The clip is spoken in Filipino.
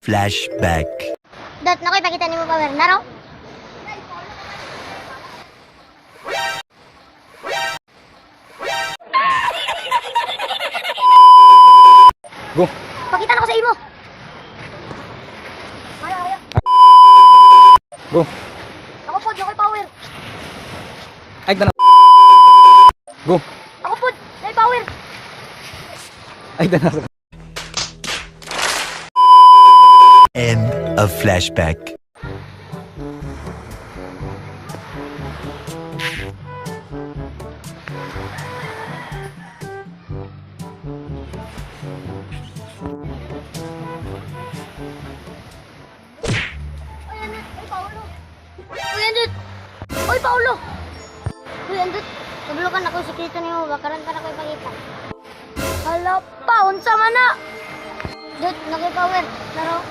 Flashback. Dot, nakoy pakita nimo power naro. Go. Pakita na ko sa imo. Ayo, ayo. Go. Ako pod, nakoy power. Ay, dana. Go. Ako pod, nakoy power. Ay, dana. End of flashback. Uy, Andut! Uy, Paulo! Uy, Andut! Kabulukan ako sikreto nimo, bakaran ka na ko'y pakita. Hala pa, unsa man na! Dut, nakoy power. Naro.